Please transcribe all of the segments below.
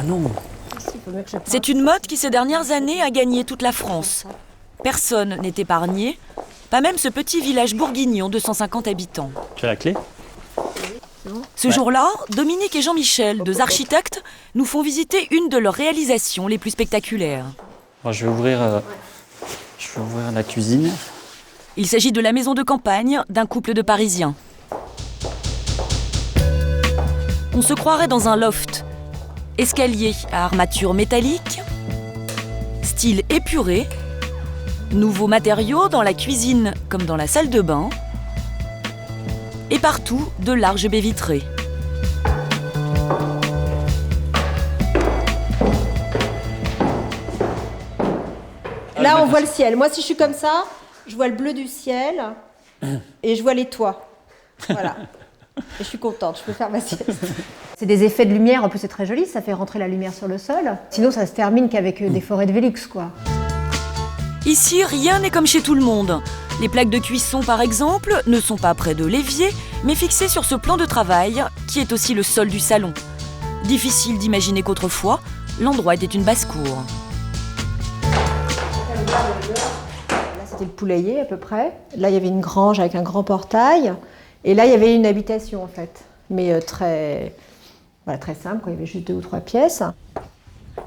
non. C'est une mode qui, ces dernières années, a gagné toute la France. Personne n'est épargné, pas même ce petit village bourguignon de 150 habitants. Tu as la clé ? Ce jour-là, Dominique et Jean-Michel, deux architectes, nous font visiter une de leurs réalisations les plus spectaculaires. Bon, je vais ouvrir la cuisine. Il s'agit de la maison de campagne d'un couple de Parisiens. On se croirait dans un loft. Escalier à armature métallique, style épuré, nouveaux matériaux dans la cuisine comme dans la salle de bain, et partout de larges baies vitrées. Là, on voit le ciel. Moi, si je suis comme ça, je vois le bleu du ciel et je vois les toits. Voilà. Et je suis contente, je peux faire ma sieste. C'est des effets de lumière, en plus c'est très joli, ça fait rentrer la lumière sur le sol. Sinon, ça se termine qu'avec des forêts de Vélux, quoi. Ici, rien n'est comme chez tout le monde. Les plaques de cuisson, par exemple, ne sont pas près de l'évier, mais fixées sur ce plan de travail, qui est aussi le sol du salon. Difficile d'imaginer qu'autrefois, l'endroit était une basse-cour. Là, c'était le poulailler, à peu près. Là, il y avait une grange avec un grand portail. Et là, il y avait une habitation, en fait. Mais très simple, quoi. Il y avait juste 2 ou 3 pièces.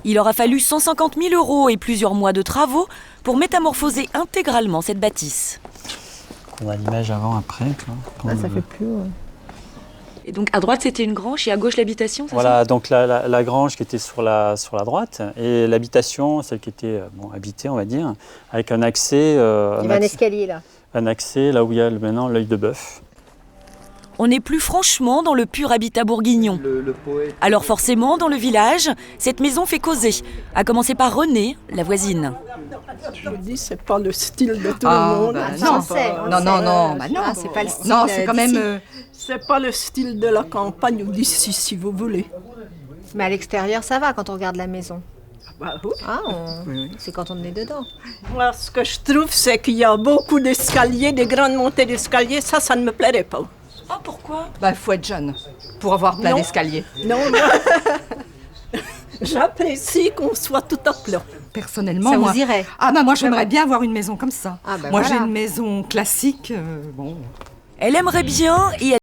Il aura fallu 150 000 € et plusieurs mois de travaux pour métamorphoser intégralement cette bâtisse. On a l'image avant-après. Ça fait plus... Et donc à droite c'était une grange et à gauche l'habitation, c'est voilà, donc la grange qui était sur la droite et l'habitation, celle qui était habitée, on va dire, avec un accès... il y avait un escalier là. Un accès là où il y a maintenant l'œil de bœuf. On n'est plus franchement dans le pur habitat bourguignon. Alors forcément, dans le village, cette maison fait causer, à commencer par Renée, la voisine. Je vous dis, c'est pas le style de tout le monde. Non, c'est pas le style. Non, c'est quand même... C'est pas le style de la campagne ou d'ici, si vous voulez. Mais à l'extérieur, ça va quand on regarde la maison. Bah, oui. Oui. C'est quand on est dedans. Moi, ce que je trouve, c'est qu'il y a beaucoup d'escaliers, des grandes montées d'escaliers. Ça ne me plairait pas. Ah, pourquoi ? Bah, faut être jeune pour avoir plein d'escaliers. Non, j'apprécie qu'on soit tout à plat. Personnellement, ça moi... vous irait? Ah bah moi, j'aimerais bien avoir une maison comme ça. Ah, bah, moi, voilà. j'ai une maison classique, bon... Elle aimerait bien et